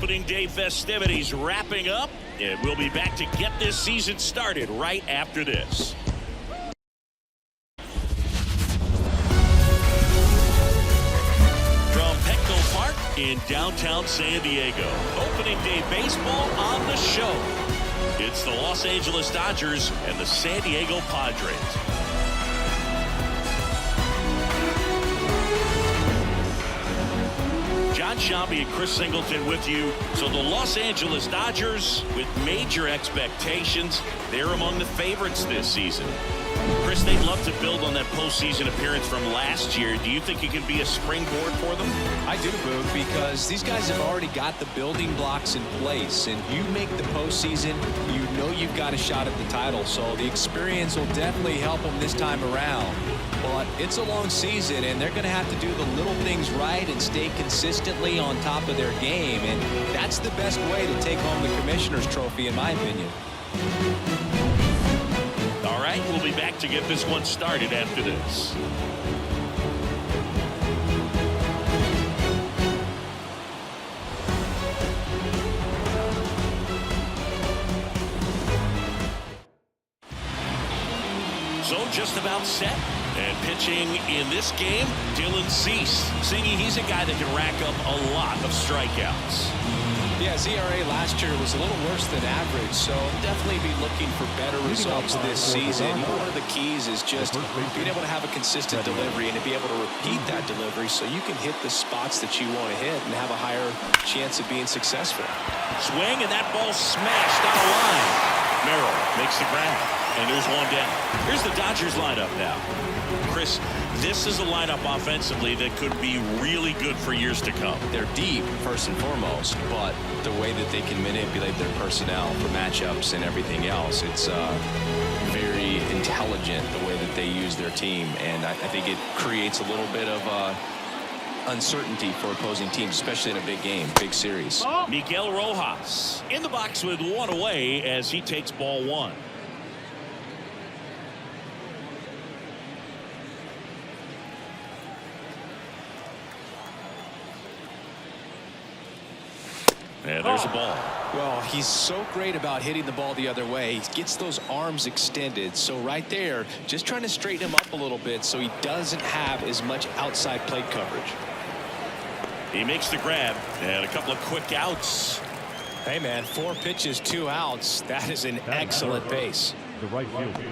Opening day festivities wrapping up, and we'll be back to get this season started right after this. From Petco Park in downtown San Diego, opening day baseball on the show. It's the Los Angeles Dodgers and the San Diego Padres. John Shambi and Chris Singleton with you. So the Los Angeles Dodgers, with major expectations, they're among the favorites this season. Chris, they'd love to build on that postseason appearance from last year. Do you think it can be a springboard for them? I do, Boog, because these guys have already got the building blocks in place, and you make the postseason, you know you've got a shot at the title. So the experience will definitely help them this time around. But it's a long season, and they're going to have to do the little things right and stay consistently on top of their game. And that's the best way to take home the Commissioner's Trophy, in my opinion. All right, we'll be back to get this one started after this. So just about set. And pitching in this game, Dylan Cease. Singy, he's a guy that can rack up a lot of strikeouts. Yeah, his ERA last year was a little worse than average, so definitely be looking for better results this season. One of the keys is just being able to have a consistent delivery and to be able to repeat that delivery so you can hit the spots that you want to hit and have a higher chance of being successful. Swing, and that ball smashed out of line. Merrill makes the grab, and there's one down. Here's the Dodgers lineup now. Chris, this is a lineup offensively that could be really good for years to come. They're deep, first and foremost, but the way that they can manipulate their personnel for matchups and everything else, it's very intelligent the way that they use their team, and I think it creates a little bit of uncertainty for opposing teams, especially in a big game, big series. Miguel Rojas in the box with one away as he takes ball one. And there's a ball. Well, he's so great about hitting the ball the other way. He gets those arms extended. So right there, just trying to straighten him up a little bit so he doesn't have as much outside plate coverage. He makes the grab and a couple of quick outs. Hey, man, 4 pitches, 2 outs. That is an excellent pace. The right fielder,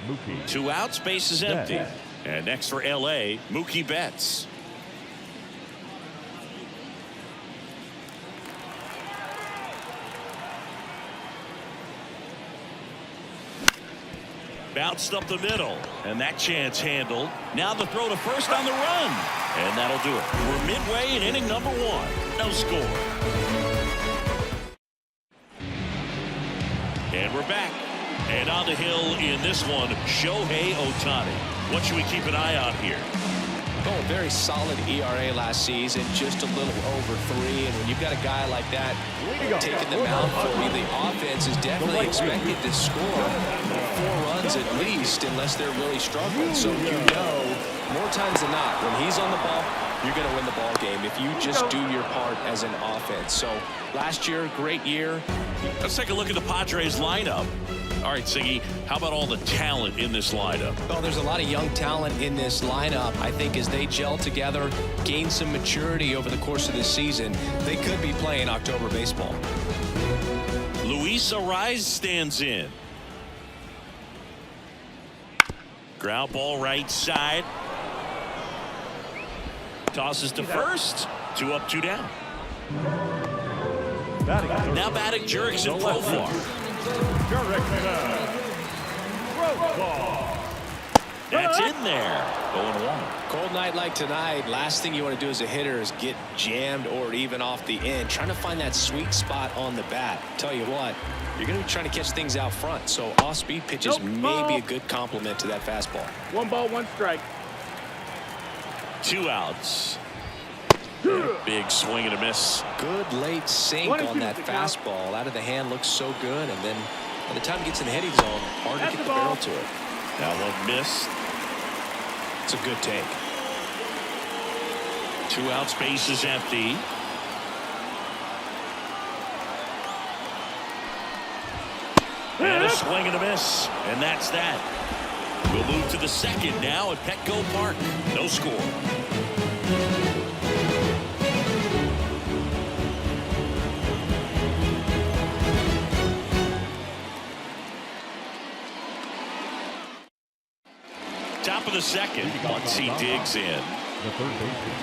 Mookie. 2 outs, base is empty. And next for L.A., Mookie Betts. Bounced up the middle, and that chance handled. Now the throw to first on the run, and that'll do it. We're midway in inning number 1. No score. And we're back. And on the hill in this one, Shohei Ohtani. What should we keep an eye on here? Oh, very solid ERA last season, just a little over 3. And when you've got a guy like that taking the mound for you, the offense is definitely expected to score 4 runs at least, unless they're really struggling. So you know, more times than not, when he's on the ball, you're going to win the ball game if you just do your part as an offense. So last year, great year. Let's take a look at the Padres lineup. All right, Siggy, how about all the talent in this lineup? Well, there's a lot of young talent in this lineup. I think as they gel together, gain some maturity over the course of this season, they could be playing October baseball. Luis Arraez stands in. Ground ball right side. Tosses to first. 2 up, 2 down. Now batting Jurickson Profar. That's in there. 0-1. Cold night like tonight, last thing you want to do as a hitter is get jammed or even off the end. Trying to find that sweet spot on the bat. Tell you what, you're going to be trying to catch things out front. So off-speed pitches may be a good complement to that fastball. 1 ball, 1 strike. 2 outs. Big swing and a miss. Good late sink on that fastball. Out of the hand looks so good, and then by the time it gets in the hitting zone, hard to get the barrel to it. That one missed. It's a good take. 2 outs, base is empty. Swing and a miss, and that's that. We'll move to the second now at Petco Park. No score. Top of the second, Muncie digs in. The third baseman,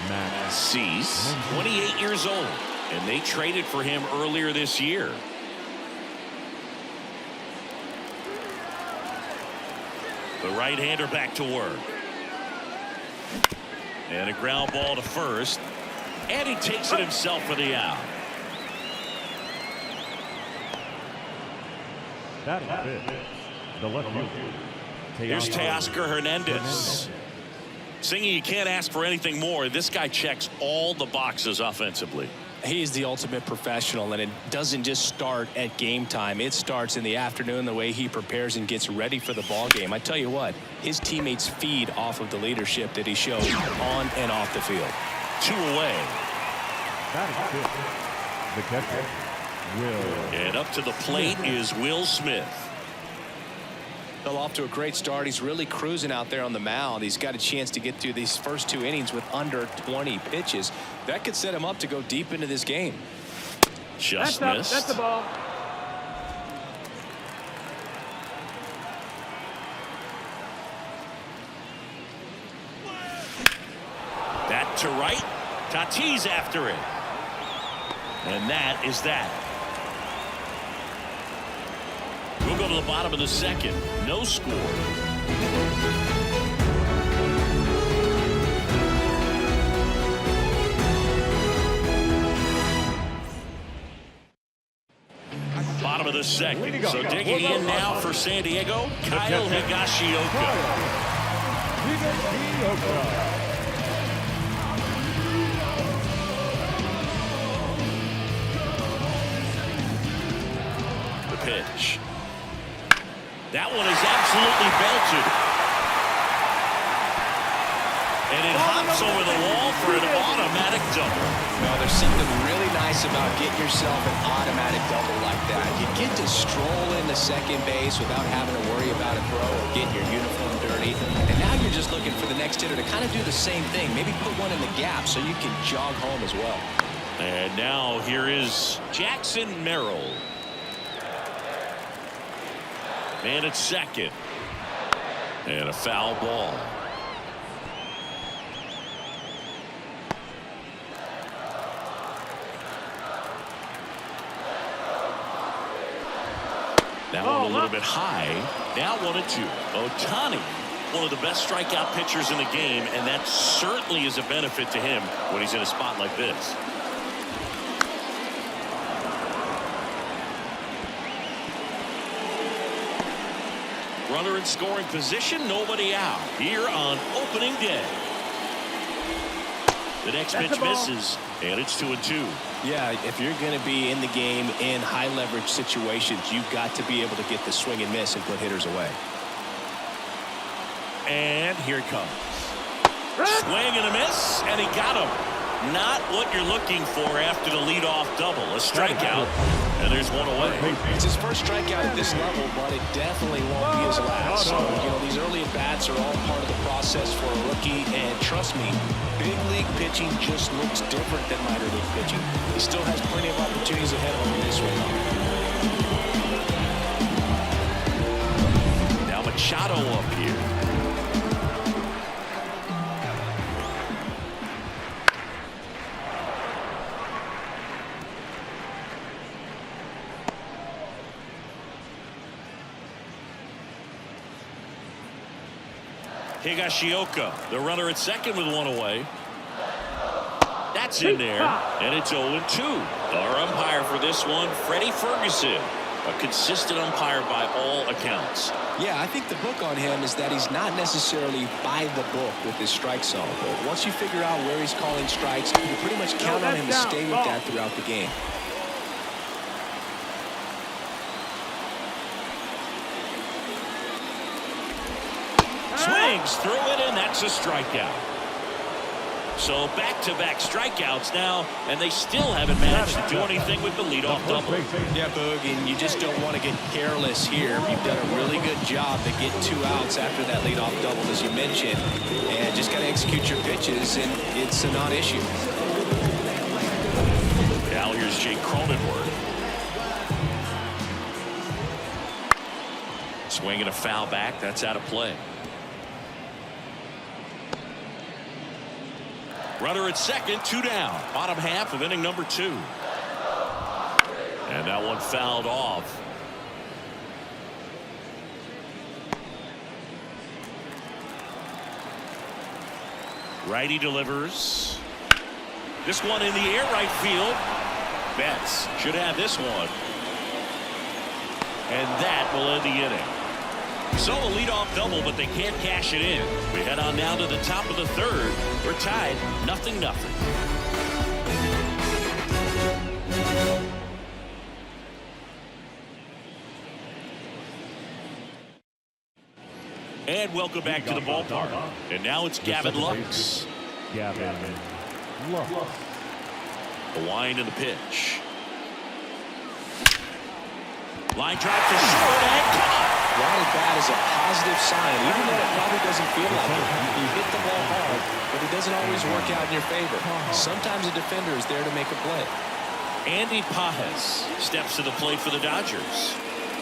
Matt Cease, 28 years old, and they traded for him earlier this year. The right-hander back to work. And a ground ball to first. And he takes it himself for the out. That is it. The left fielder. Here's Teoscar Hernandez. Singing, you can't ask for anything more. This guy checks all the boxes offensively. He's the ultimate professional, and it doesn't just start at game time. It starts in the afternoon, the way he prepares and gets ready for the ball game. I tell you what, his teammates feed off of the leadership that he shows on and off the field. 2 away. That is it. The catcher, Will. And up to the plate is Will Smith. Well, off to a great start. He's really cruising out there on the mound. He's got a chance to get through these first 2 innings with under 20 pitches. That could set him up to go deep into this game. Just missed. That's the ball. That to right. Tatis after it. And that is that. We'll go to the bottom of the second. No score. Bottom of the second. So digging in now for San Diego, Kyle Higashioka. The pitch. That one is absolutely belted. And it hops over the wall for an automatic double. Well, there's something really nice about getting yourself an automatic double like that. You get to stroll into second base without having to worry about a throw or getting your uniform dirty. And now you're just looking for the next hitter to kind of do the same thing. Maybe put one in the gap so you can jog home as well. And now here is Jackson Merrill. Man at second. And a foul ball. That one a little bit high. Now 1-2. Ohtani, one of the best strikeout pitchers in the game, and that certainly is a benefit to him when he's in a spot like this. Runner in scoring position, nobody out here on opening day. The next pitch misses, and it's 2-2. Yeah, if you're going to be in the game in high leverage situations, you've got to be able to get the swing and miss and put hitters away. And here it comes. Swing and a miss, and he got him. Not what you're looking for after the leadoff double. A strikeout, and there's one away. It's his first strikeout at this level, but it definitely won't be his last. So, these early at-bats are all part of the process for a rookie, and trust me, big league pitching just looks different than minor league pitching. He still has plenty of opportunities ahead of him in this one. Now Machado up here. Higashioka, the runner at second with one away. That's in there, and it's 0-2. Our umpire for this one, Freddie Ferguson, a consistent umpire by all accounts. Yeah, I think the book on him is that he's not necessarily by the book with his strike zone. But once you figure out where he's calling strikes, you pretty much count on him to stay with that throughout the game. Swings through it, and that's a strikeout. So back-to-back strikeouts now, and they still haven't managed to do anything with the leadoff double. Yeah, Boog, and you just don't want to get careless here. You've done a really good job to get 2 outs after that leadoff double, as you mentioned, and just got to execute your pitches, and it's a non-issue. Now here's Jake Cronenworth. Swinging a foul back. That's out of play. Runner at second, 2 down. Bottom half of inning number 2. And that one fouled off. Righty delivers. This one in the air, right field. Betts should have this one. And that will end the inning. So a leadoff double, but they can't cash it in. We head on now to the top of the 3rd. We're tied 0-0. And welcome back to the ballpark. And now it's Gavin Lux. Gavin Lux. The wind and the pitch. Line drive to short and caught. Grounded bat is a positive sign, even though it probably doesn't feel like it. You hit the ball hard, but it doesn't always work out in your favor. Sometimes a defender is there to make a play. Andy Pajes steps to the plate for the Dodgers,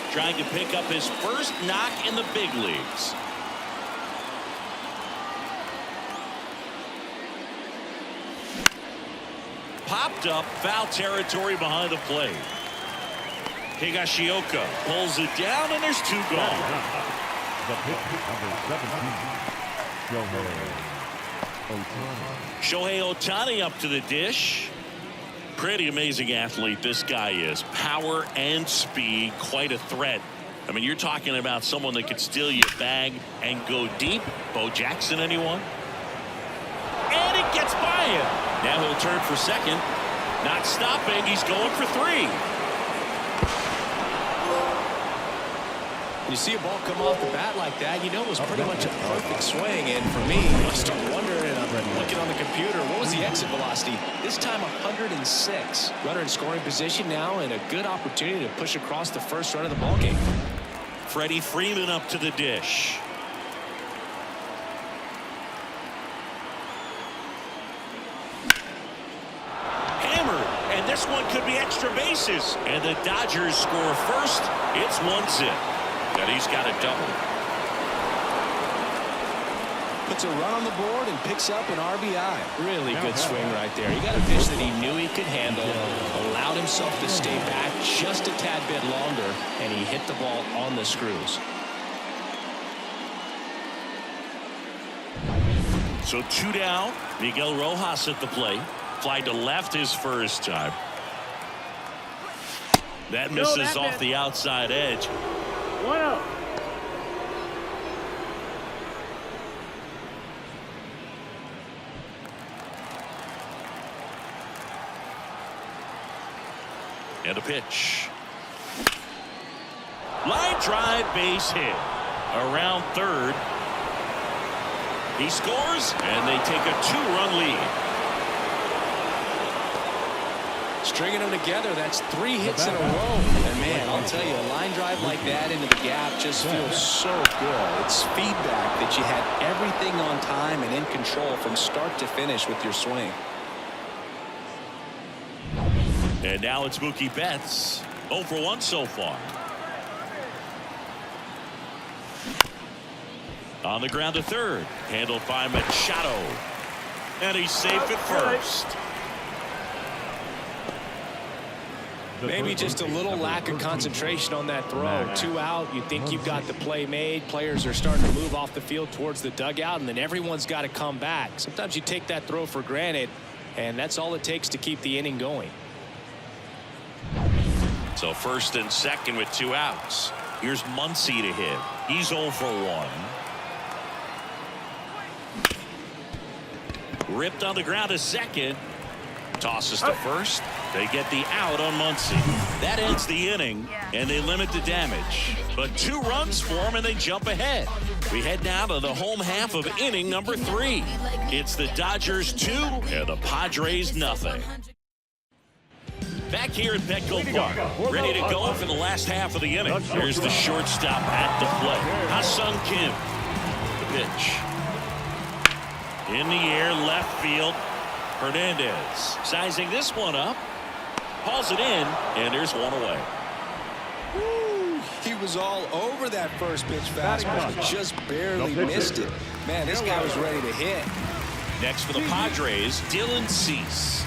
trying to pick up his first knock in the big leagues. Popped up, foul territory behind the plate. Higashioka pulls it down, and there's 2 gone. The pitch, number 17, Shohei Ohtani up to the dish. Pretty amazing athlete this guy is. Power and speed, quite a threat. I mean, you're talking about someone that could steal your bag and go deep. Bo Jackson, anyone? And it gets by him. Now he'll turn for second. Not stopping. He's going for 3. You see a ball come off the bat like that, you know it was pretty much a perfect swing. And for me, I start wondering, I'm looking on the computer, what was the exit velocity? This time 106. Runner in scoring position now, and a good opportunity to push across the first run of the ballgame. Freddie Freeman up to the dish. Hammered, and this one could be extra bases. And the Dodgers score first. It's 1-0. And he's got a double. Puts a run on the board and picks up an RBI. Really good swing right there. He got a pitch that he knew he could handle, allowed himself to stay back just a tad bit longer, and he hit the ball on the screws. So 2 down. Miguel Rojas at the plate. Fly to left his first time. That misses off the outside edge. 1-0. And a pitch. Line drive, base hit. Around third. He scores, and they take a 2-run lead. Stringing them together, that's 3 hits in a row. And man, I'll tell you, a line drive like that into the gap just feels so good. It's feedback that you had everything on time and in control from start to finish with your swing. And now it's Mookie Betts. 0 for 1 so far. On the ground to third. Handled by Machado. And he's safe at first. Maybe just a little lack of concentration on that throw. 2 out, you think you've got the play made. Players are starting to move off the field towards the dugout, and then everyone's got to come back. Sometimes you take that throw for granted, and that's all it takes to keep the inning going. So first and second with 2 outs. Here's Muncy to hit. He's 0 for 1. Ripped on the ground to second. Tosses to first. They get the out on Muncy. That ends the inning, and they limit the damage. But 2 runs for them, and they jump ahead. We head now to the home half of inning number 3. It's the Dodgers 2 and the Padres nothing. Back here at Petco Park, ready to go for the last half of the inning. Here's the shortstop at the plate. Ha-Sung Kim. The pitch. In the air, left field. Hernandez sizing this one up. Hauls it in, and there's one away. Woo, he was all over that first pitch fastball, just barely missed it. Man, this guy was ready to hit. Next for the Padres, Dylan Cease.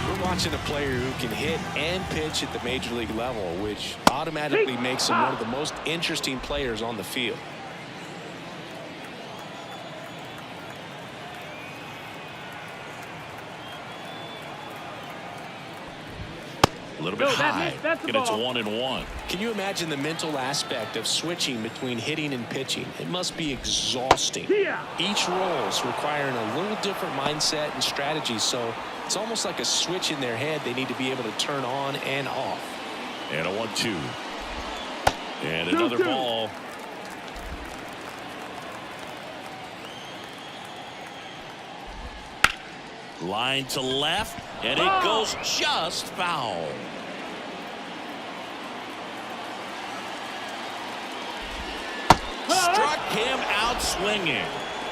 We're watching a player who can hit and pitch at the major league level, which automatically makes him one of the most interesting players on the field. A little bit high, and it's 1-1. Can you imagine the mental aspect of switching between hitting and pitching? It must be exhausting. Each role is requiring a little different mindset and strategy, so it's almost like a switch in their head they need to be able to turn on and off. And a 1-2. And another ball. Line to left, and it goes just foul. Struck him out swinging.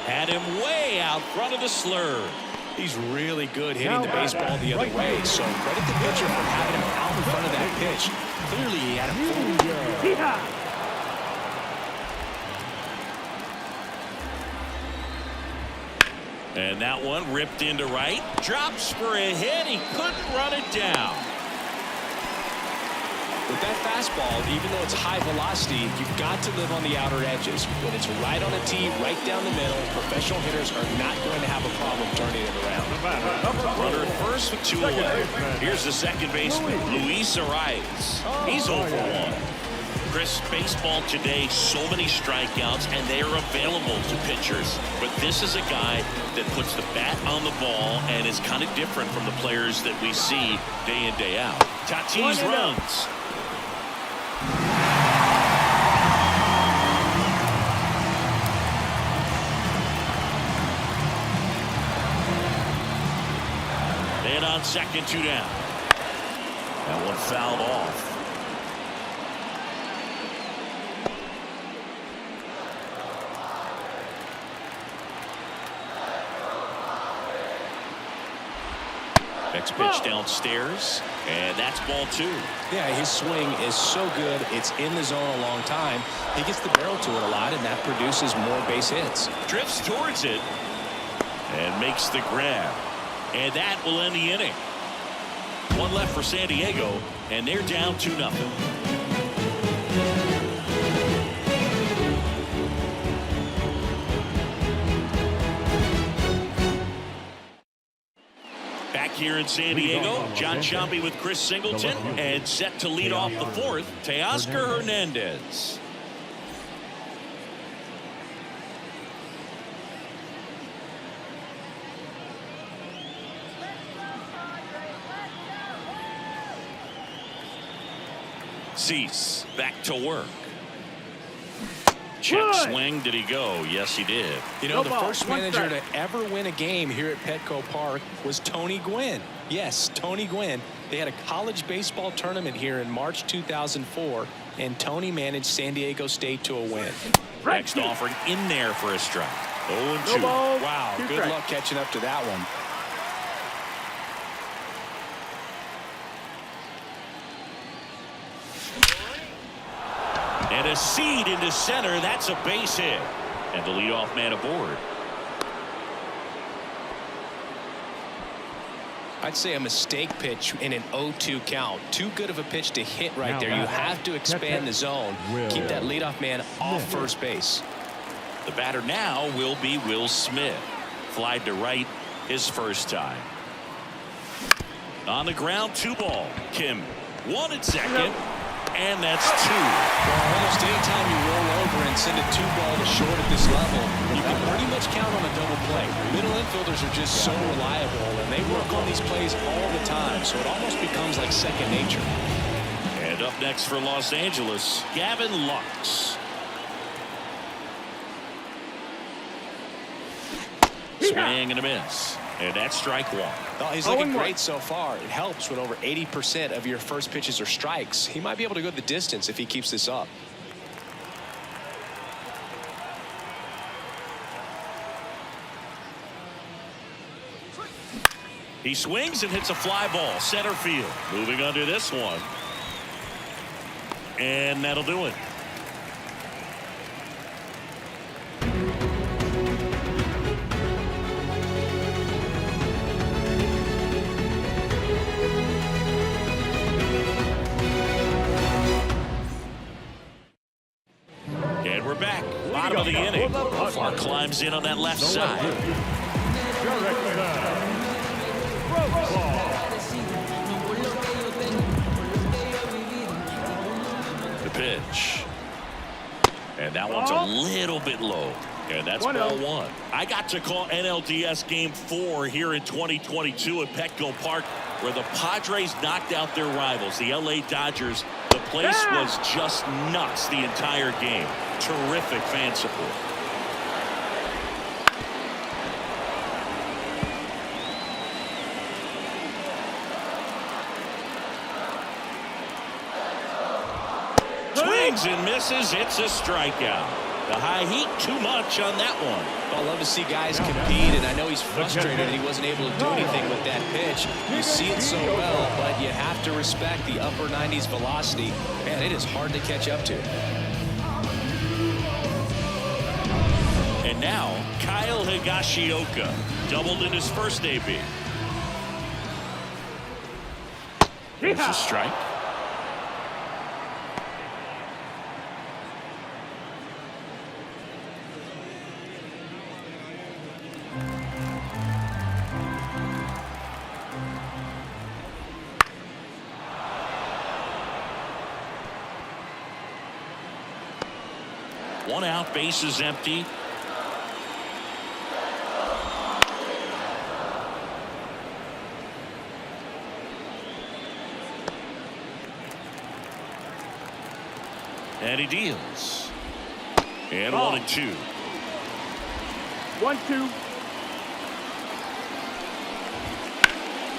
Had him way out front of the slur. He's really good hitting the baseball the other way, so credit the pitcher for having him out in front of that pitch. Clearly he had a full. And that one ripped into right. Drops for a hit. He couldn't run it down. With that fastball, even though it's high velocity, you've got to live on the outer edges. When it's right on a tee, right down the middle, professional hitters are not going to have a problem turning it around. Runner at first with 2 away. Here's the second baseman, Luis Arias. He's 0 for 1. Chris, baseball today, so many strikeouts, and they are available to pitchers. But this is a guy that puts the bat on the ball and is kind of different from the players that we see day in, day out. Tatis runs. And on second, 2 down. That one fouled off. Next pitch downstairs, and that's ball 2. Yeah, his swing is so good. It's in the zone a long time. He gets the barrel to it a lot, and that produces more base hits. Drifts towards it and makes the grab. And that will end the inning. 1 left for San Diego, and they're down 2-0. Back here in San Diego, John Sciambi with Chris Singleton, and set to lead off the 4th, Teoscar Hernandez. Cease back to work. Check swing. Did he go? Yes, he did. You know, the first manager to ever win a game here at Petco Park was Tony Gwynn. Yes, Tony Gwynn. They had a college baseball tournament here in March 2004, and Tony managed San Diego State to a win. Next offering in there for a strike. 0-2. Wow, good luck catching up to that one. And a seed into center. That's a base hit. And the leadoff man aboard. I'd say a mistake pitch in an 0-2 count. Too good of a pitch to hit right there. You have to expand the zone. Keep that leadoff man off first base. The batter now will be Will Smith. Flied to right his first time. On the ground, 2 ball. Kim 1 at second. And that's 2. Well, almost any time you roll over and send a 2 ball to short at this level, you can pretty much count on a double play. Middle infielders are just so reliable, and they work on these plays all the time, so it almost becomes like second nature. And up next for Los Angeles, Gavin Lux. Swing and a miss. And that's strike one. Oh, he's looking great so far. It helps when over 80% of your first pitches are strikes. He might be able to go the distance if he keeps this up. He swings and hits a fly ball center field. Moving under this one. And that'll do it. And we're back. Bottom of the inning. Far climbs in on that left side. The pitch. And that one's a little bit low. And that's ball one. I got to call NLDS Game 4 here in 2022 at Petco Park, where the Padres knocked out their rivals, the LA Dodgers. The place was just nuts the entire game. Terrific fan support. Swings and misses. It's a strikeout. The high heat, too much on that one. I love to see guys compete, and I know he's frustrated that he wasn't able to do anything with that pitch. You see it so well, but you have to respect the upper 90s velocity. Man, it is hard to catch up to. And now, Kyle Higashioka doubled in his first AB. There's a strike. One out, bases empty. And he deals. And 1-2. 1-2.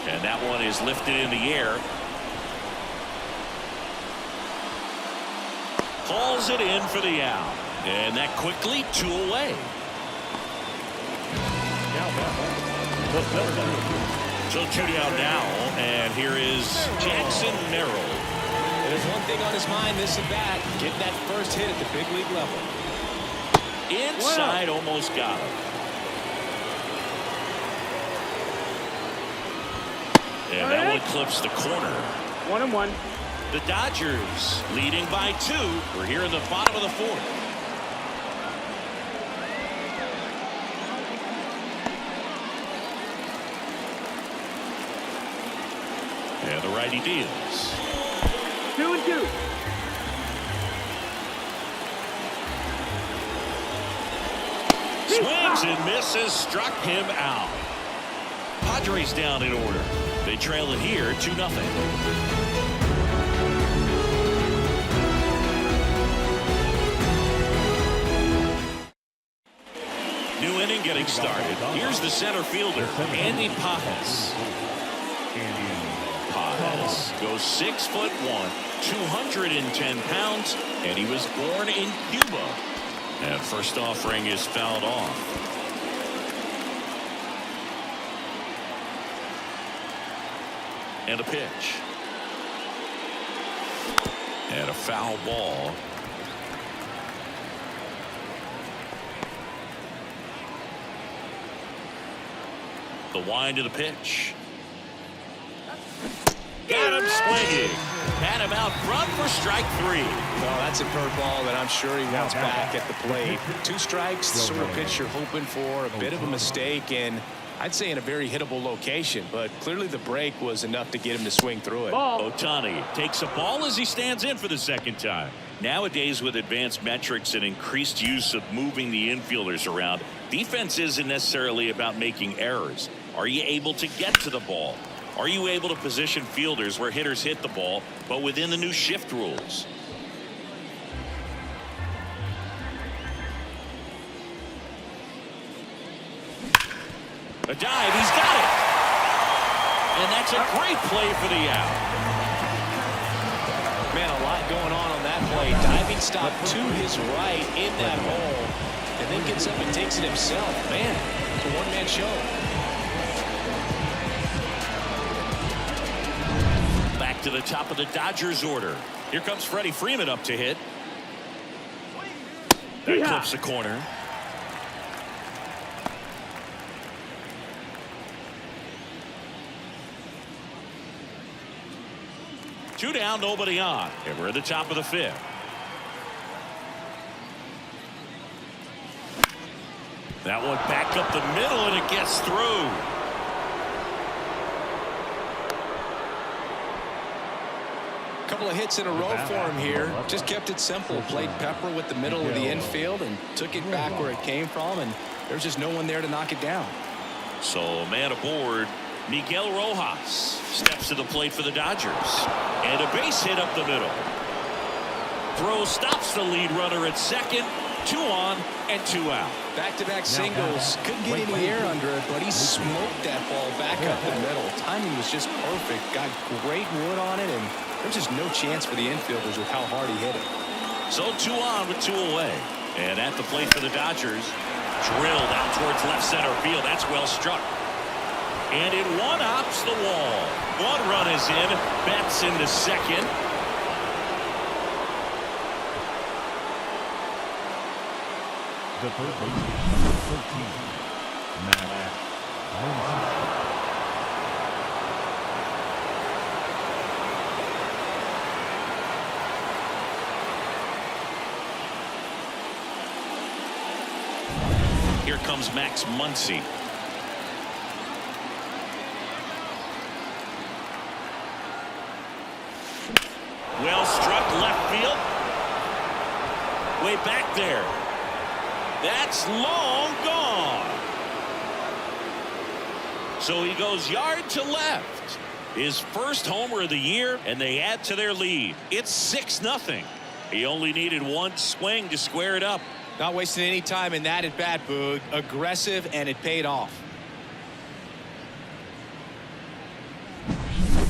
And that one is lifted in the air. Hauls it in for the out. And that quickly 2 away. So 2 down now. And here is Jackson Merrill. There's one thing on his mind this at bat. Getting that first hit at the big league level. Inside, almost got him. And that one clips the corner. 1-1. The Dodgers leading by 2. We're here in the bottom of the 4th. And the righty deals. 2-2. Swings and misses, struck him out. Padres down in order. They trail it here 2-0. New inning getting started. Here's the center fielder, Andy Pajes. Pajes goes 6'1", 210 pounds, and he was born in Cuba. And first offering is fouled off. And a pitch. And a foul ball. The wind of the pitch. Got him swinging. Had him out front for strike 3. Well, that's a curveball that I'm sure he wants back at the plate. 2 strikes, the sort of pitch you're hoping for. A bit of a mistake, and I'd say in a very hittable location, but clearly the break was enough to get him to swing through it. Ohtani takes a ball as he stands in for the second time. Nowadays, with advanced metrics and increased use of moving the infielders around, Defense isn't necessarily about making errors. Are you able to get to the ball? Are you able to position fielders where hitters hit the ball, but within the new shift rules? A dive, he's got it. And that's a great play for the out. Man, a lot going on that play. Diving stop to his right in that hole, and then gets up and takes it himself. Man, it's a one-man show. Back to the top of the Dodgers order. Here comes Freddie Freeman up to hit. That clips the corner. Two down, nobody on. And we're at the top of the fifth. That one back up the middle, and it gets through. Couple of hits in a row for him here. Just kept it simple. Played pepper with the middle of the infield and took it back where it came from, and there's just no one there to knock it down. So man aboard. Miguel Rojas steps to the plate for the Dodgers. And a base hit up the middle. Throw stops the lead runner at second. 2 on and 2 out. Back-to-back singles. Couldn't get any air under it, but he smoked that ball back up the middle. Timing was just perfect. Got great wood on it, and there's just no chance for the infielders with how hard he hit it. So 2 on with 2 away. And at the plate for the Dodgers. Drilled out towards left center field. That's well struck. And it one-ups the wall. 1 run is in. Betts into second. The third baseman, number 13, Matt Muncy. Here comes Max Muncy. Well struck left field. Way back there. That's long gone. So he goes yard to left. His first homer of the year, and they add to their lead. It's 6-0. He only needed 1 swing to square it up. Not wasting any time in that at bat, Boog. Aggressive, and it paid off.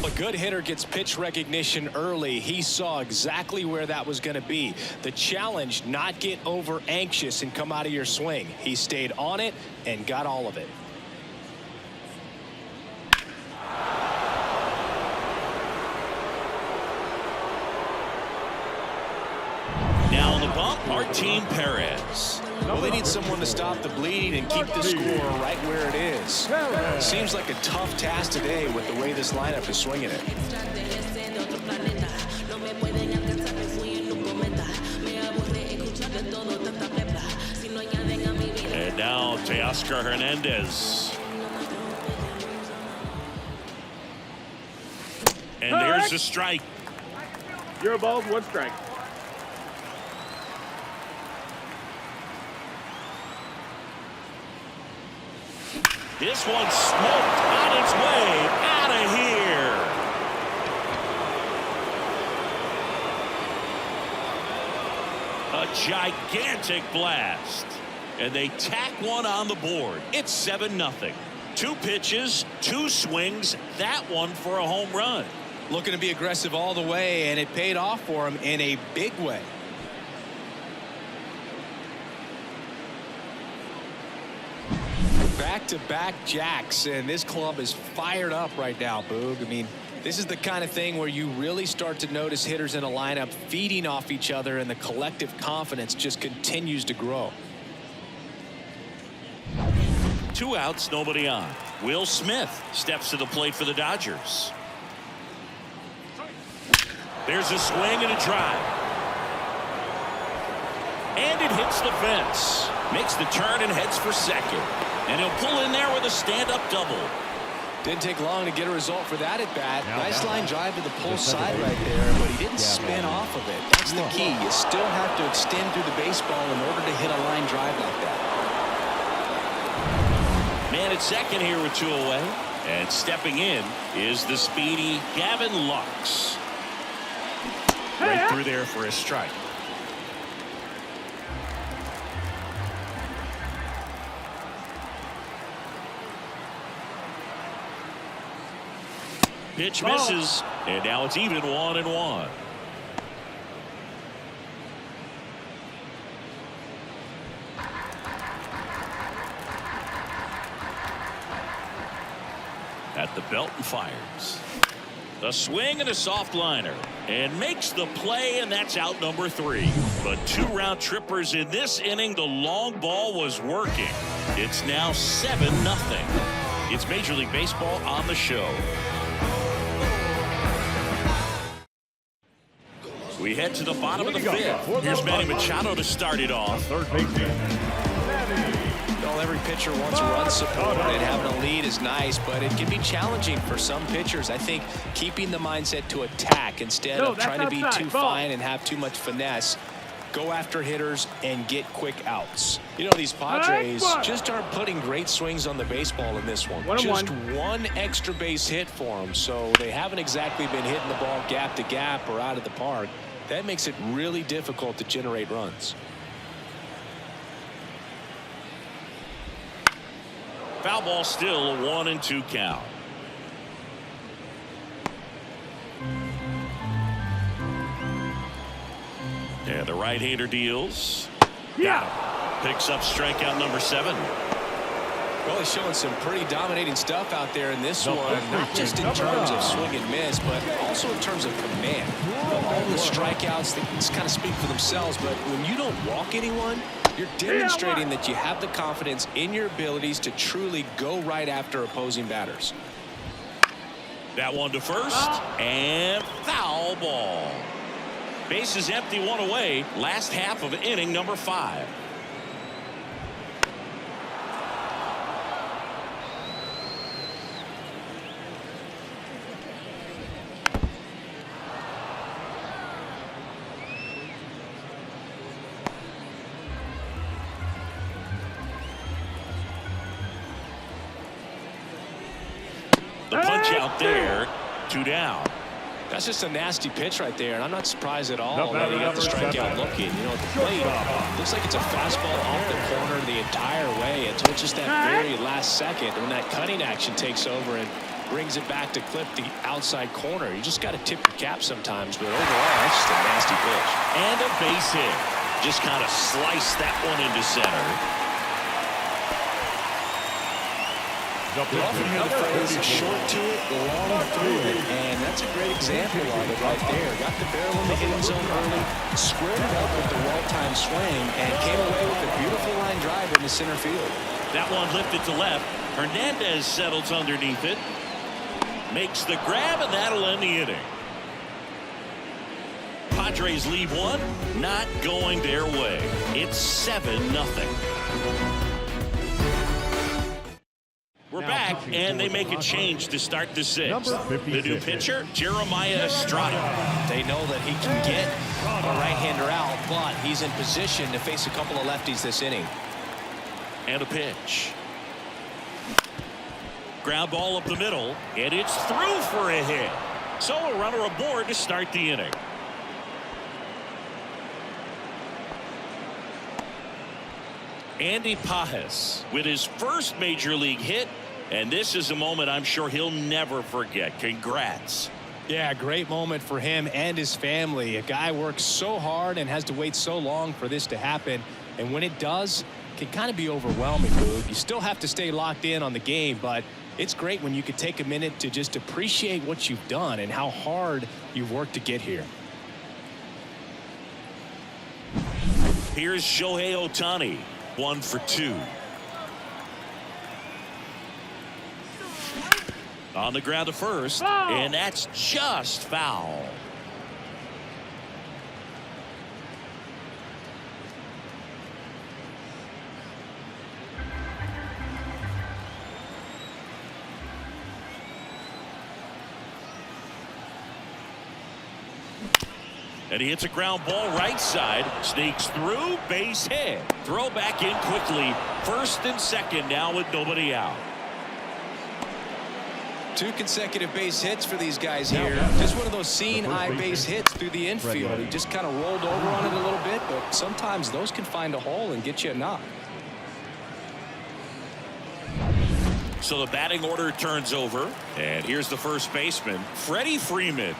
A good hitter gets pitch recognition early. He saw exactly where that was going to be. The challenge, not get over anxious and come out of your swing. He stayed on it and got all of it. Now on the bump, Martin Perez. Well, they need someone to stop the bleeding and keep the score right where it is. Seems like a tough task today with the way this lineup is swinging it. And now Teoscar Hernandez. And there's the strike. 0 balls, 1 strike. This one smoked on its way out of here. A gigantic blast. And they tack one on the board. It's 7-0. 2 pitches, 2 swings. That one for a home run. Looking to be aggressive all the way, and it paid off for him in a big way. Back-to-back jacks, and this club is fired up right now, Boog. I mean, this is the kind of thing where you really start to notice hitters in a lineup feeding off each other, and the collective confidence just continues to grow. 2 outs, nobody on. Will Smith steps to the plate for the Dodgers. There's a swing and a drive. And it hits the fence. Makes the turn and heads for second. And he'll pull in there with a stand-up double. Didn't take long to get a result for that at bat. Nice line drive to the pull side right there, but he didn't spin off of it. That's the key. You still have to extend through the baseball in order to hit a line drive like that. man at second here with 2 away. And stepping in is the speedy Gavin Lux. Right through there for a strike. Pitch misses, and now it's even 1-1. At the belt and fires. A swing and a soft liner. And makes the play, and that's out number 3. But 2 round trippers in this inning. The long ball was working. It's now 7-0. It's Major League Baseball on the show. We head to the bottom of the 5th. Here's Manny Machado to start it off. Third baseman. Well, every pitcher wants run support, and having a lead is nice, but it can be challenging for some pitchers. I think keeping the mindset to attack instead of trying to be too fine and have too much finesse. Go after hitters and get quick outs. You know, these Padres just aren't putting great swings on the baseball in this one. Just one extra base hit for them, so they haven't exactly been hitting the ball gap to gap or out of the park. That makes it really difficult to generate runs. Foul ball, still a 1-2 count. And the right-hander deals. Picks up strikeout number 7. Well, he's showing some pretty dominating stuff out there in this one, not just in terms of swing and miss, but also in terms of command. All the strikeouts, they just kind of speak for themselves, but when you don't walk anyone, you're demonstrating that you have the confidence in your abilities to truly go right after opposing batters. That one to first, and foul ball. Base is empty, 1 away. Last half of inning number 5. The punch out there, 2 down. That's just a nasty pitch right there, and I'm not surprised at all that he got the strikeout looking. You know, at the plate, looks like it's a fastball off the corner the entire way until it's just that very last second when that cutting action takes over and brings it back to clip the outside corner. You just got to tip your cap sometimes, but overall, that's just a nasty pitch. And a base hit. Just kind of sliced that one into center. You often hear the phrase short to it, long through it, and that's a great example of it right there. Got the barrel in the hitting zone early, squared it up with the well-timed swing, and came away with a beautiful line drive into center field. That one lifted to left. Hernandez settles underneath it. Makes the grab, and that'll end the inning. Padres lead 1, not going their way. It's 7-0. We're back, and they make a change to start the 6th. The new pitcher, Jeremiah Estrada. They know that he can get a right-hander out, but he's in position to face a couple of lefties this inning. And a pitch. Ground ball up the middle, and it's through for a hit. So a runner aboard to start the inning. Andy Pajes with his first major league hit. And this is a moment I'm sure he'll never forget. Congrats. Yeah, great moment for him and his family. A guy works so hard and has to wait so long for this to happen. And when it does, it can kind of be overwhelming, Boog. You still have to stay locked in on the game, but it's great when you can take a minute to just appreciate what you've done and how hard you've worked to get here. Here's Shohei Ohtani, 1 for 2. On the ground to first, and that's just foul. And he hits a ground ball right side, sneaks through, base hit. Throw back in quickly. First and second now with nobody out. 2 consecutive base hits for these guys here. Just one of those seeing-eye base hits through the infield. He just kind of rolled over on it a little bit, but sometimes those can find a hole and get you a knock. So the batting order turns over, and here's the first baseman, Freddie Freeman.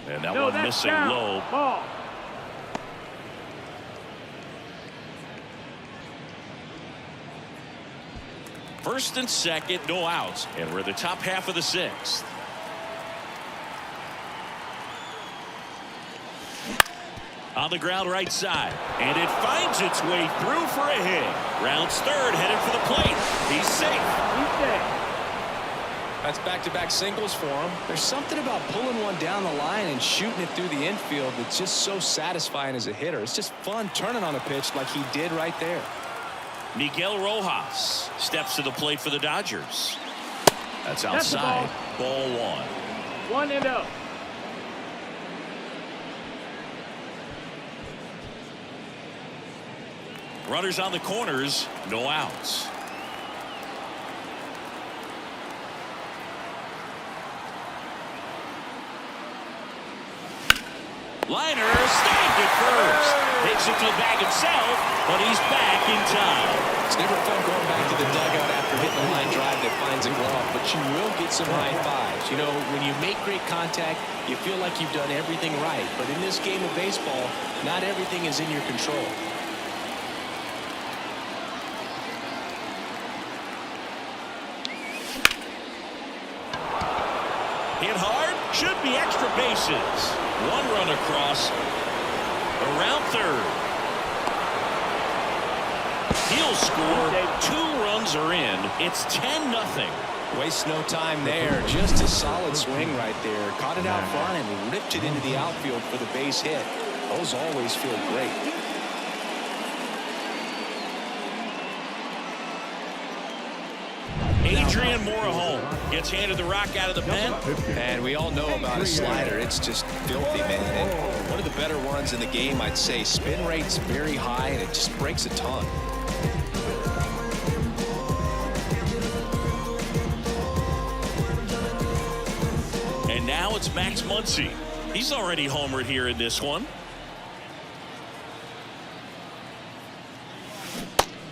And that one missing low. Ball. First and second, no outs, and we're in the top half of the 6th. On the ground right side, and it finds its way through for a hit. Rounds third, headed for the plate. He's safe. He's safe. That's back-to-back singles for him. There's something about pulling one down the line and shooting it through the infield that's just so satisfying as a hitter. It's just fun turning on a pitch like he did right there. Miguel Rojas steps to the plate for the Dodgers. That's outside. Ball 1. 1-0. Runners on the corners, no outs. Liner snagged at first. Takes it to the bag himself, but he's back in time. It's never fun going back to the dugout after hitting a line drive that finds a glove, but you will get some high fives. You know, when you make great contact, you feel like you've done everything right. But in this game of baseball, not everything is in your control. Hit hard, should be extra bases. 1 run across, around third. He'll score. 2 runs are in. It's 10-0. Waste no time there. Just a solid swing right there. Caught it out front and ripped it into the outfield for the base hit. Those always feel great. Adrian Morejon gets handed the rock out of the pen. And we all know about his slider. It's just filthy, man. And one of the better ones in the game, I'd say. Spin rate's very high, and it just breaks a ton. And now it's Max Muncy. He's already homered here in this one.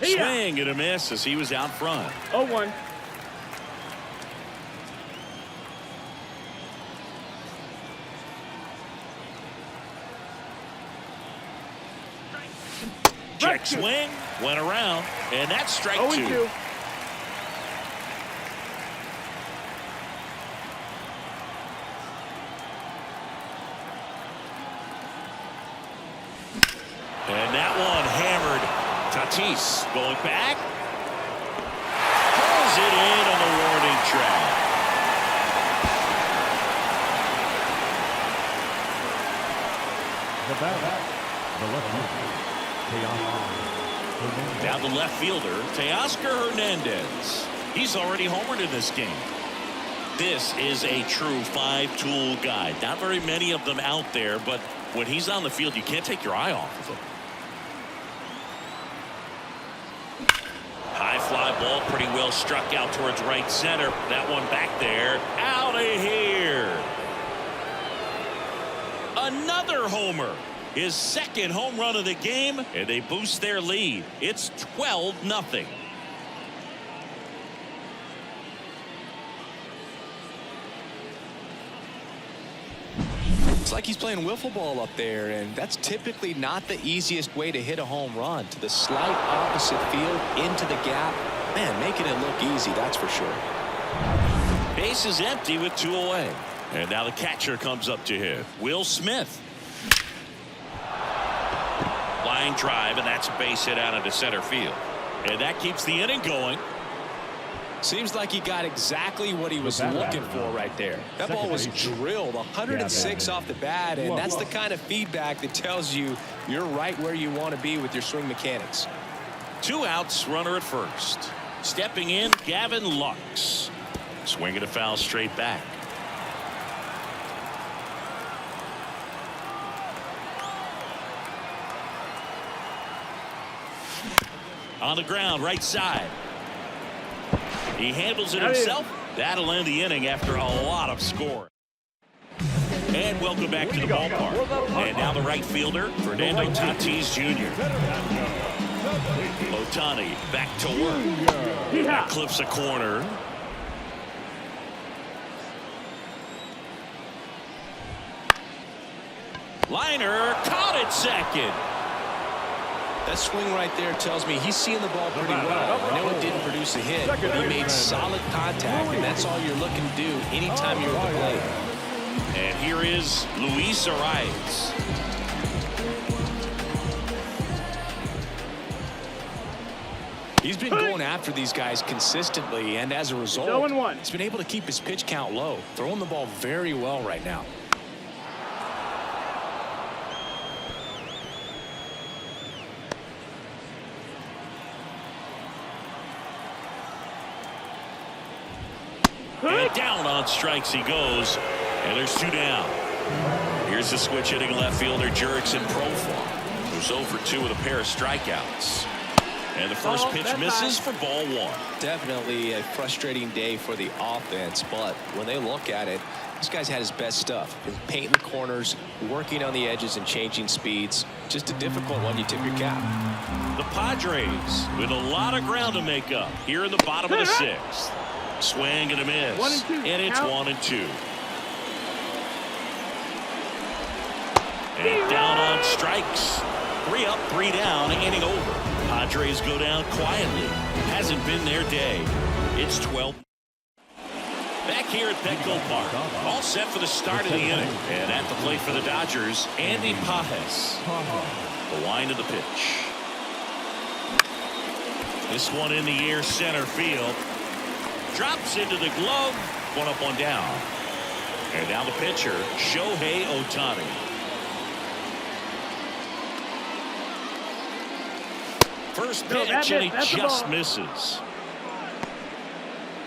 Swing and a miss as he was out front. 0-1. Check swing, went around, and that's strike 2. 0-2. And that one hammered. Tatis going back. Pulls it in on the warning track. The batter, the left fielder, Now the left fielder, Teoscar Hernandez. He's already homered in this game. This is a true 5-tool guy. Not very many of them out there, but when he's on the field, you can't take your eye off of him. High fly ball, pretty well struck out towards right center. That one back there, out of here. Another homer. His 2nd home run of the game, and they boost their lead. It's 12-0. It's like he's playing wiffle ball up there, and that's typically not the easiest way to hit a home run. To the slight opposite field, into the gap. Man, making it look easy, that's for sure. Base is empty with 2 away. And now the catcher comes up to him. Will Smith. Line drive, and that's a base hit out into center field. And that keeps the inning going. Seems like he got exactly what he was looking for right there. That ball was drilled 106 off the bat, and that's the kind of feedback that tells you you're right where you want to be with your swing mechanics. 2 outs, runner at first. Stepping in, Gavin Lux. Swinging a foul straight back. On the ground, right side. He handles it himself. That'll end the inning after a lot of scoring. And welcome back to the ballpark. And now the right fielder, Fernando Tatis Jr. Ohtani back to work. That clips a corner. Liner caught it second. That swing right there tells me he's seeing the ball pretty well. I know it didn't produce a hit, but he made solid contact, and that's all you're looking to do anytime you're at the plate. And here is Luis Arias. He's been going after these guys consistently, and as a result, he's been able to keep his pitch count low, throwing the ball very well right now. And down on strikes he goes, and there's 2 down. Here's the switch hitting left fielder Jurickson Profar, who's 0 for 2 with a pair of strikeouts. And the first pitch misses for ball 1. Definitely a frustrating day for the offense, but when they look at it, this guy's had his best stuff. Been painting the corners, working on the edges, and changing speeds. Just a difficult one. You tip your cap. The Padres with a lot of ground to make up here in the bottom of the 6th. Swing and a miss. 1 and 2. And it's 1 and 2. And down on strikes. 3 up, 3 down, inning over. Padres go down quietly. Hasn't been their day. It's 12. Back here at Petco Park. All set for the start of the inning. And at the plate for the Dodgers, Andy Pages. The wind of the pitch. This one in the air center field. Drops into the glove. 1 up, 1 down. And now the pitcher, Shohei Ohtani. First pitch, and he just misses.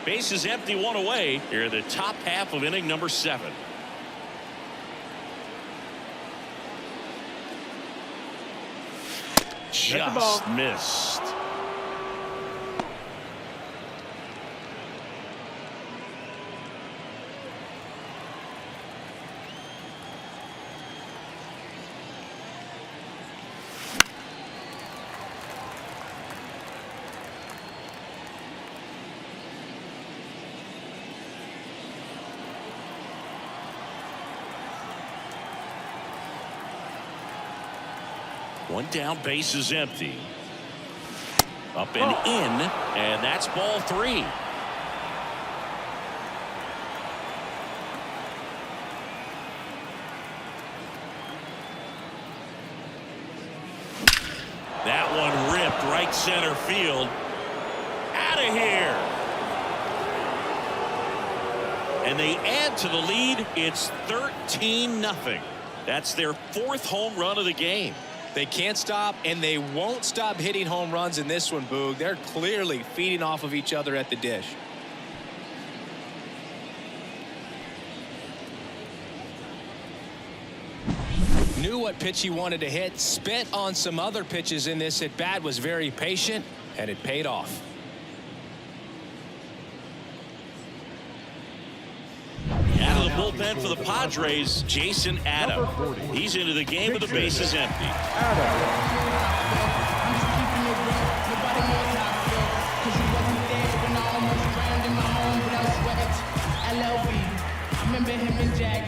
Bases empty, 1 away. Here in the top half of inning number 7. Just missed. One down, base is empty. Up and in, and that's ball 3. That one ripped right center field. Out of here. And they add to the lead. It's 13-0. That's their 4th home run of the game. They can't stop, and they won't stop hitting home runs in this one, Boog. They're clearly feeding off of each other at the dish. Knew what pitch he wanted to hit, spent on some other pitches in this at bat, was very patient, and it paid off. Out of the bullpen for the Padres, Jason Adam. He's into the game with the bases empty.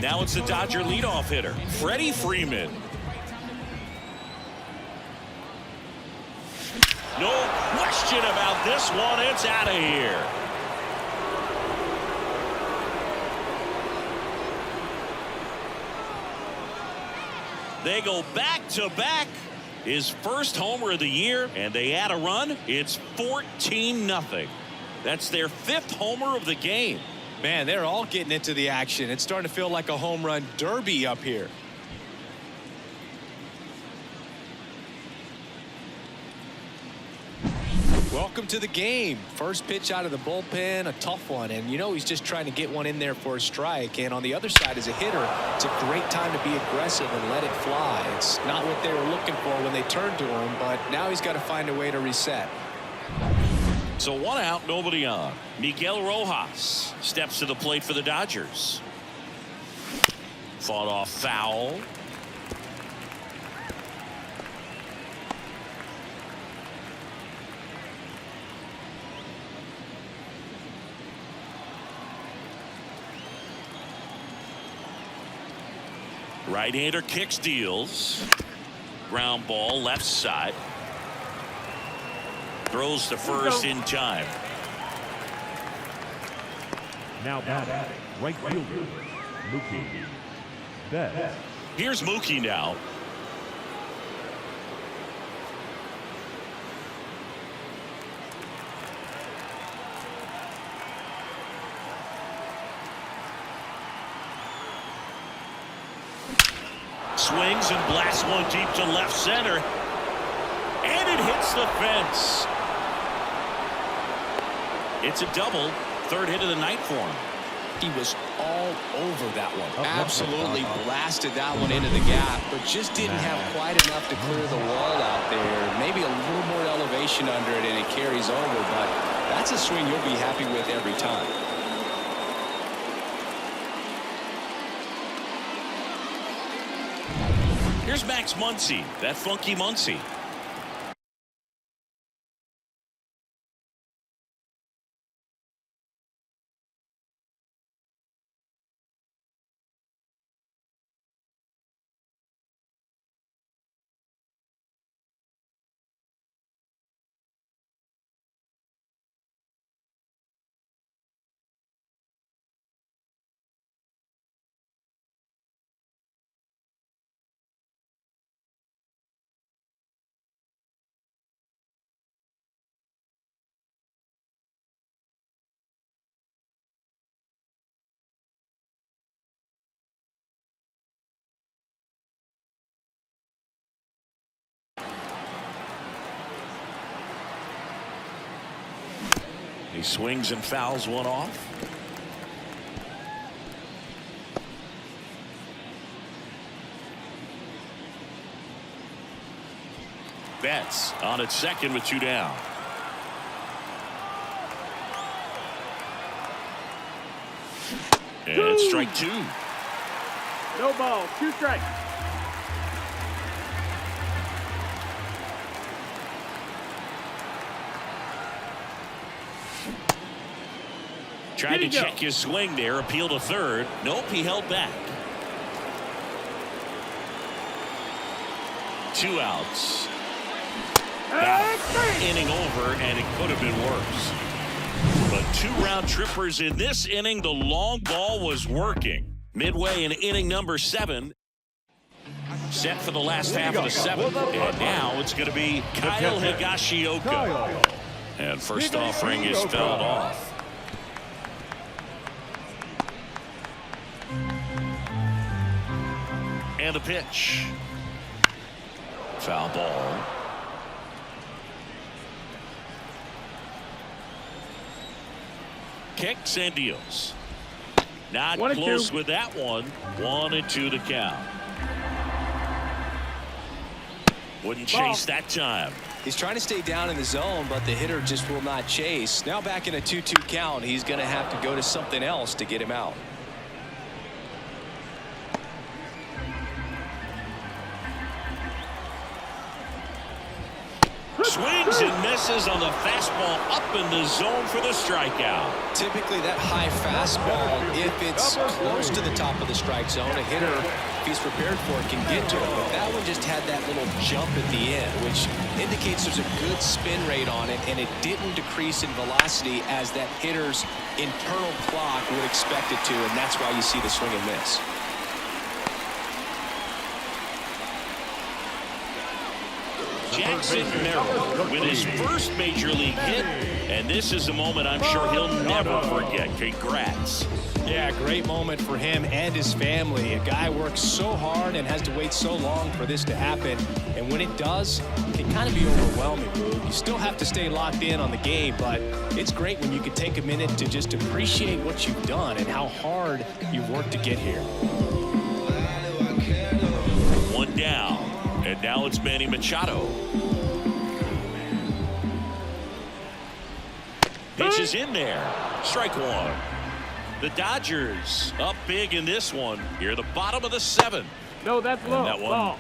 Now it's the Dodger leadoff hitter, Freddie Freeman. No question about this one. It's out of here. They go back-to-back. His first homer of the year, and they add a run. It's 14-0. That's their 5th homer of the game. Man, they're all getting into the action. It's starting to feel like a home run derby up here. Welcome to the game. First pitch out of the bullpen, a tough one, and you know he's just trying to get one in there for a strike. And on the other side, as a hitter, it's a great time to be aggressive and let it fly. It's not what they were looking for when they turned to him, but now he's got to find a way to reset. So 1 out, nobody on. Miguel Rojas steps to the plate for the Dodgers. Fought off foul. Right-hander kicks, deals. Ground ball left side. Throws to first in time. Now batting, right fielder, Mookie Betts. Here's Mookie now. Swings and blasts one deep to left center. And it hits the fence. It's a double. Third hit of the night for him. He was all over that one. Absolutely blasted that one into the gap, but just didn't have quite enough to clear the wall out there. Maybe a little more elevation under it and it carries over, but that's a swing you'll be happy with every time. Here's Max Muncy, that funky Muncy. He swings and fouls one off. Betts on at second with 2 down. And strike 2. No ball, 2 strikes. Tried to check his swing there, appeal to third. Nope, he held back. 2 outs. Inning over, and it could have been worse. But 2 round trippers in this inning. The long ball was working. Midway in inning number 7. Set for the last half of the 7th. And now it's going to be Kyle Higashioka. And first offering is fouled off. And a pitch. Foul ball. Kicks and deals. Not close with that one. 1-2 to count. Wouldn't chase that time. He's trying to stay down in the zone, but the hitter just will not chase. Now back in a 2-2 count, he's going to have to go to something else to get him out. Swings and misses on the fastball up in the zone for the strikeout. Typically that high fastball, if it's close to the top of the strike zone, a hitter, if he's prepared for it, can get to it. But that one just had that little jump at the end, which indicates there's a good spin rate on it, and it didn't decrease in velocity as that hitter's internal clock would expect it to, and that's why you see the swing and miss. Jackson Merrill with his first major league hit, and this is a moment I'm sure he'll never forget. Congrats. Yeah, great moment for him and his family. A guy works so hard and has to wait so long for this to happen, and when it does, it can kind of be overwhelming. You still have to stay locked in on the game, but it's great when you can take a minute to just appreciate what you've done and how hard you've worked to get here. 1 down. And now it's Manny Machado. Pitch is in there. Strike one. The Dodgers up big in this one. Here, the bottom of the 7th. No, that's low. And that one Ball.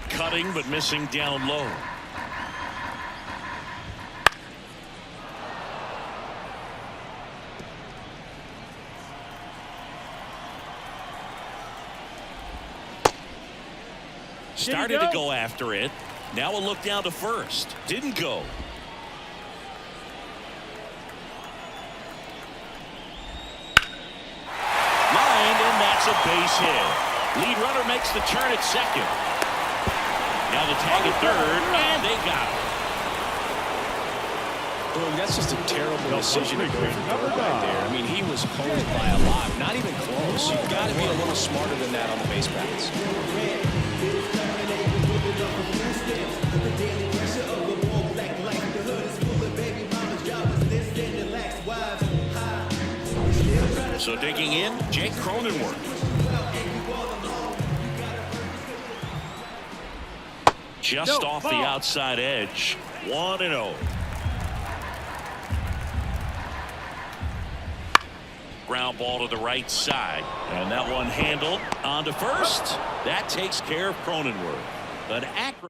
cutting but missing down low. Started to go after it. Now a look down to first. Didn't go. Lined, and that's a base hit. Lead runner makes the turn at second. Now the tag at third, and they got it. Boom, that's just a terrible decision to go for third right there. I mean, he was posed by a lot. Not even close. You've got to be a little smarter than that on the base paths. So digging in, Jake Cronenworth. Just off the outside edge. 1-0. Ground ball to the right side. And that one handled on to first. That takes care of Cronenworth. An accurate.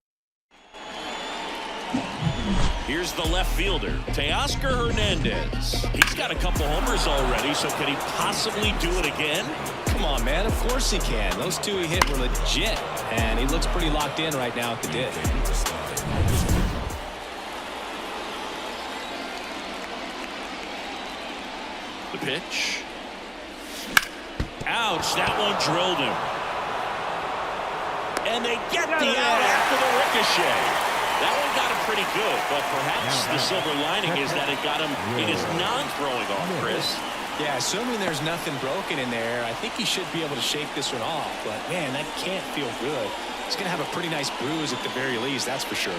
Here's the left fielder, Teoscar Hernandez. He's got a couple homers already, so can he possibly do it again? Come on, man. Of course he can. Those two he hit were legit, and he looks pretty locked in right now at the dish. The pitch. Ouch, that one drilled him. And they get the out after the ricochet. That one got him pretty good, but perhaps the silver lining is that it got him in his non-throwing arm, Chris. Yeah, assuming there's nothing broken in there, I think he should be able to shake this one off. But, man, that can't feel good. He's going to have a pretty nice bruise at the very least, that's for sure.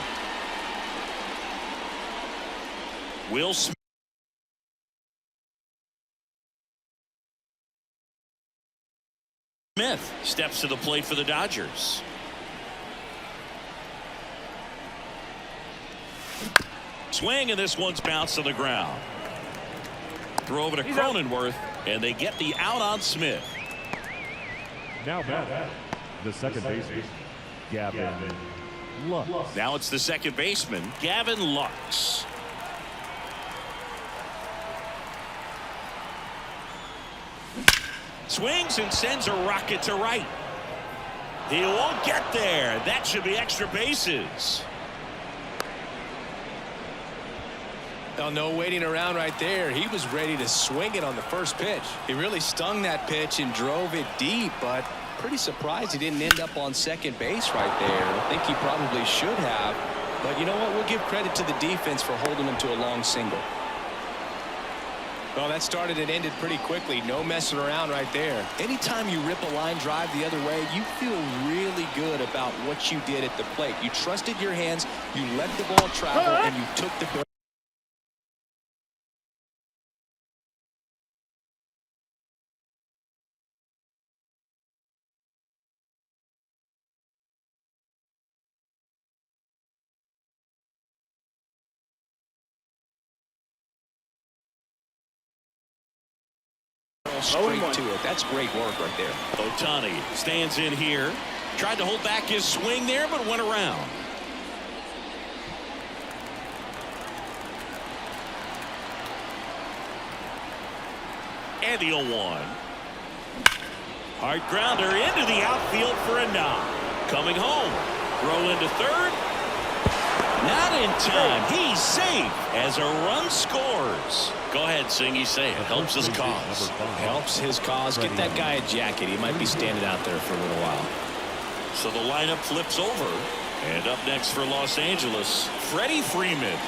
Will Smith. Smith steps to the plate for the Dodgers. Swing, and this one's bounced to the ground. Throw over to Cronenworth, and they get the out on Smith. Now back, the second baseman, Gavin Lux. Now it's the second baseman, Gavin Lux. Swings and sends a rocket to right. He won't get there. That should be extra bases. Oh, no waiting around right there. He was ready to swing it on the first pitch. He really stung that pitch and drove it deep, but pretty surprised he didn't end up on second base right there. I think he probably should have. But you know what? We'll give credit to the defense for holding him to a long single. Well, that started and ended pretty quickly. No messing around right there. Anytime you rip a line drive the other way, you feel really good about what you did at the plate. You trusted your hands, you let the ball travel, and you took the ball. Straight to it. That's great work right there. Ohtani stands in here. Tried to hold back his swing there, but went around. And the 0-1. Hard grounder into the outfield for a knock. Coming home. Throw into third. Not in time. He's safe as a run scores. Go ahead, Singy. Say it. Helps his cause. Helps his cause. Get that guy a jacket. He might be standing out there for a little while. So the lineup flips over. And up next for Los Angeles, Freddie Freeman.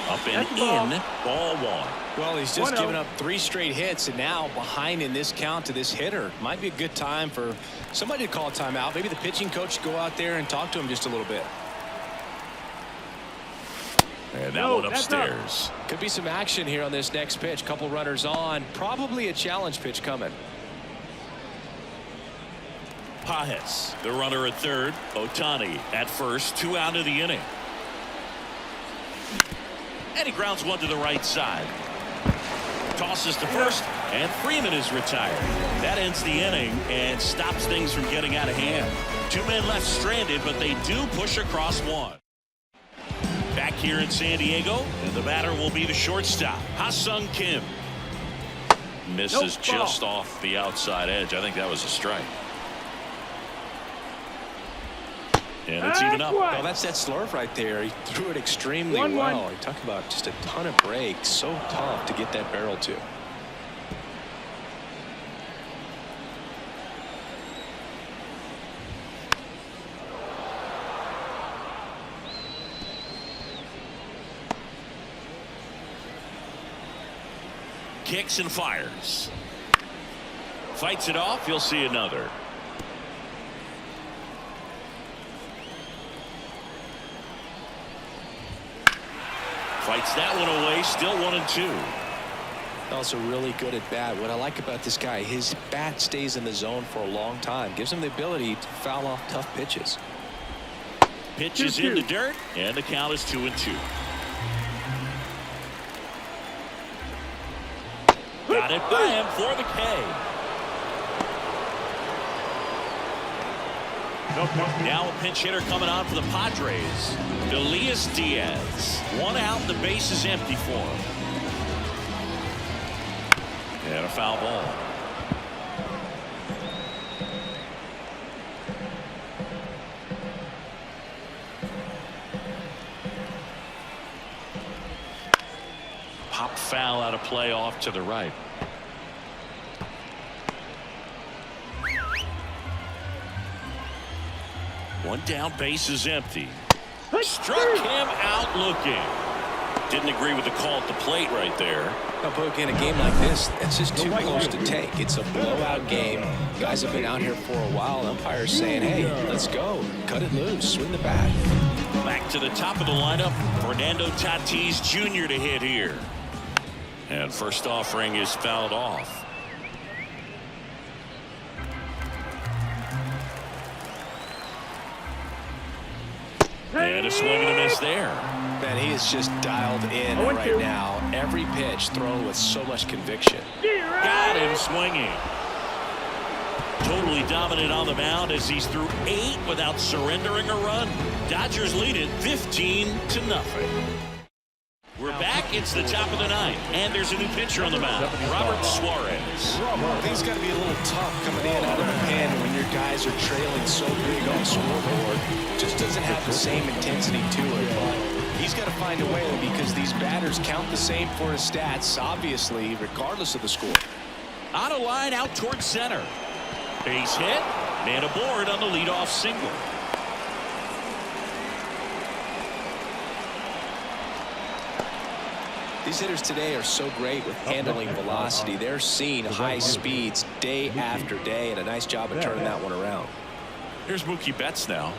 Up and in. Ball one. Well, he's just given up 3 straight hits, and now behind in this count to this hitter. Might be a good time for somebody to call a timeout. Maybe the pitching coach go out there and talk to him just a little bit. And that one upstairs. Could be some action here on this next pitch. Couple runners on. Probably a challenge pitch coming. Pajes, the runner at third. Ohtani at first. 2 out of the inning. And he grounds one to the right side. Tosses to first, and Freeman is retired. That ends the inning and stops things from getting out of hand. 2 men left stranded, but they do push across one. Back here in San Diego, and the batter will be the shortstop, Ha-Sung Kim. Misses just off the outside edge. I think that was a strike. And it's even up. Well, that's that slurve right there. He threw it extremely well. You talk about just a ton of breaks. So tough to get that barrel to. Kicks and fires. Fights it off. You'll see another. Fights that one away. Still 1-2. Also really good at bat. What I like about this guy, his bat stays in the zone for a long time. Gives him the ability to foul off tough pitches. Pitch is in the dirt, and the count is 2-2. Got it by him for the K. Now a pinch hitter coming on for the Padres. Elias Diaz. 1 out, the base is empty for him. And a foul ball. Pop foul out of play off to the right. One down, base is empty. Struck him out looking. Didn't agree with the call at the plate right there. Now, Boog, in a game like this, it's just too close to take. It's a blowout game. Guys have been out here for a while. Umpires saying, hey, let's go. Cut it loose. Swing the bat. Back to the top of the lineup. Fernando Tatis Jr. to hit here. And first offering is fouled off. And a swing and a miss there. Man, he is just dialed in right now. Every pitch thrown with so much conviction. Got him swinging. Totally dominant on the mound as he's through 8 without surrendering a run. Dodgers lead it 15-0. We're back. It's the top of the 9th, and there's a new pitcher on the mound, Robert Suarez. Things got to be a little tough coming in out of the pen when your guys are trailing so big on the scoreboard. Just doesn't have the same intensity to it. But he's got to find a way because these batters count the same for his stats, obviously, regardless of the score. On a line out towards center. Base hit, man aboard on the leadoff single. These hitters today are so great with handling velocity. They're seeing high speeds day after day, and a nice job of turning that one around. Here's Mookie Betts now.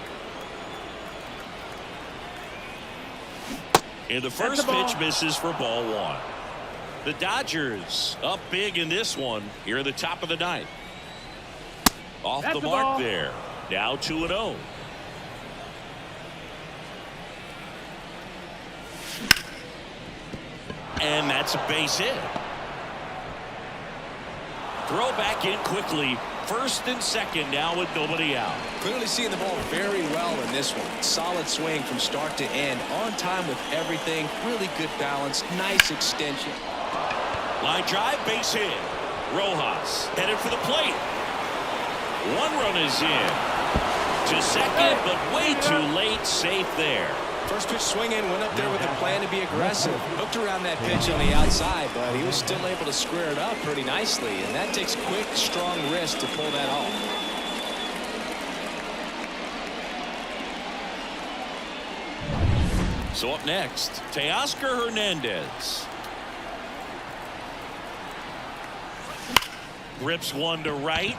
And the first pitch misses for ball 1. The Dodgers up big in this one here at the top of the 9th. Off the mark there. Now 2-0. And that's a base hit. Throw back in quickly. First and second now with nobody out. Clearly seeing the ball very well in this one. Solid swing from start to end. On time with everything. Really good balance. Nice extension. Line drive, base hit. Rojas headed for the plate. 1 run is in. To second, but way too late. Safe there. First pitch swinging, went up there with a plan to be aggressive. Hooked around that pitch on the outside, but he was still able to square it up pretty nicely. And that takes quick, strong wrist to pull that off. So up next, Teoscar Hernandez. Rips one to right.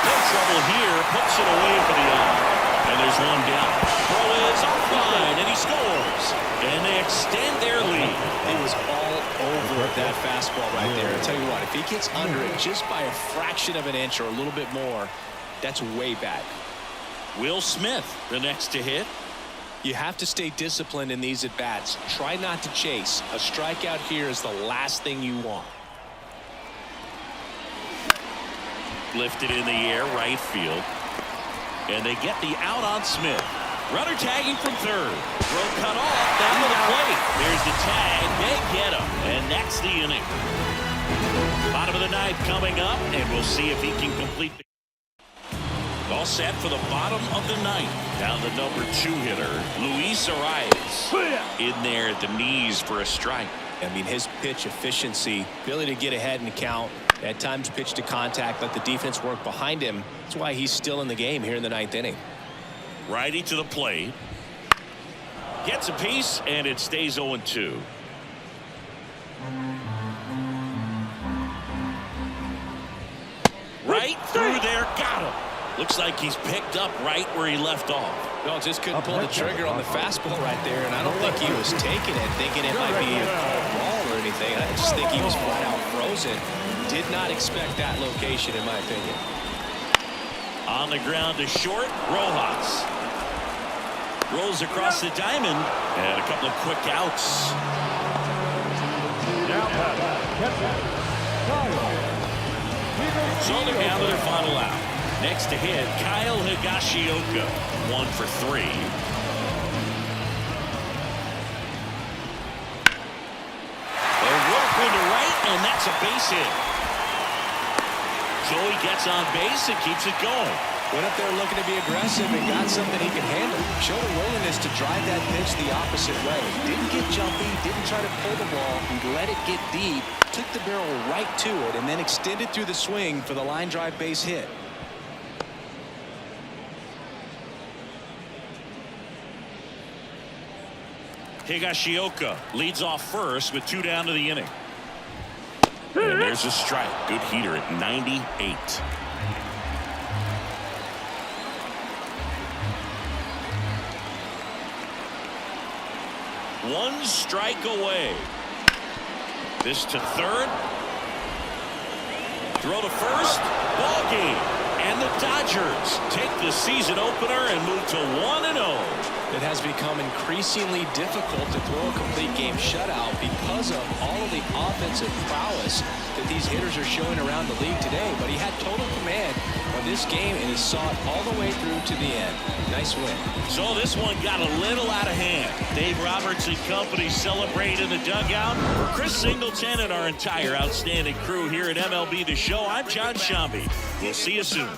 No trouble here. Puts it away for the out. And there's one down. Throw is offline, and he scores. And they extend their lead. He was all over that fastball right there. I'll tell you what, if he gets under it just by a fraction of an inch or a little bit more, that's way back. Will Smith, the next to hit. You have to stay disciplined in these at-bats. Try not to chase. A strikeout here is the last thing you want. Lifted in the air, right field. And they get the out on Smith. Runner tagging from third. Throw cut off, down to the plate. There's the tag. They get him. And that's the inning. Bottom of the ninth coming up, and we'll see if he can complete the. All set for the bottom of the ninth. Down the number 2 hitter, Luis Arias. In there at the knees for a strike. I mean, his pitch efficiency, ability to get ahead in the count, at times pitch to contact, let the defense work behind him. That's why he's still in the game here in the 9th inning. Righty to the plate. Gets a piece, and it stays 0-2. Right through there, got him. Looks like he's picked up right where he left off. No, just couldn't pull the trigger on the fastball right there, and I don't think he was taking it, thinking it might be a called ball or anything. I just think he was flat out frozen. Did not expect that location, in my opinion. On the ground to short, Rojas. Rolls across the diamond, and a couple of quick outs. So they're down to their final out. Next to hit, Kyle Higashioka, 1 for 3. A rope into right, and that's a base hit. Joey gets on base and keeps it going. Went up there looking to be aggressive and got something he could handle. Showed a willingness to drive that pitch the opposite way. Didn't get jumpy, didn't try to pull the ball. He let it get deep, took the barrel right to it, and then extended through the swing for the line drive base hit. Higashioka leads off first with 2 down to the inning. And there's a strike. Good heater at 98. One strike away. This to third. Throw to first. Ball game. And the Dodgers take the season opener and move to 1-0. It has become increasingly difficult to throw a complete game shutout because of all of the offensive prowess that these hitters are showing around the league today. But he had total command of this game, and he saw it all the way through to the end. Nice win. So this one got a little out of hand. Dave Roberts and company celebrate in the dugout. For Chris Singleton and our entire outstanding crew here at MLB The Show, I'm John Shambi. We'll see you soon.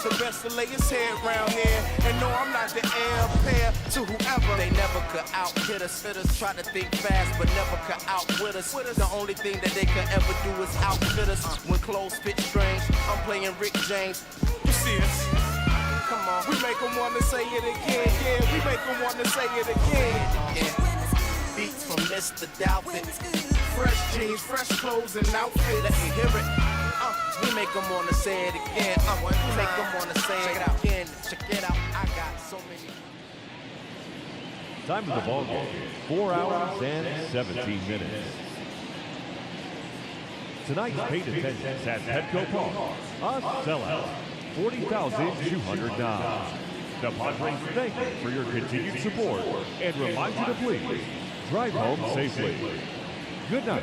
The best to lay his head round here. And no, I'm not the heir appear to whoever. They never could out-hit us. Hitters try to think fast, but never could outwit us. The only thing that they could ever do is outfit us. When clothes fit strange, I'm playing Rick James. You see us? Come on. We make them want to say it again. Yeah, we make them want to say it again. Yeah. Beats from Mr. Doubtfit. Fresh jeans, fresh clothes, and outfit. Let me hear it. We make them want to say it again. We make them want to say it again. Check it out. I got so many. Time of the ball game, 4 hours and 17 minutes. Tonight's paid attendance at Petco Park, a sellout, 40,209. The Padres thank you for your continued support and remind you to please drive home safely. Good night.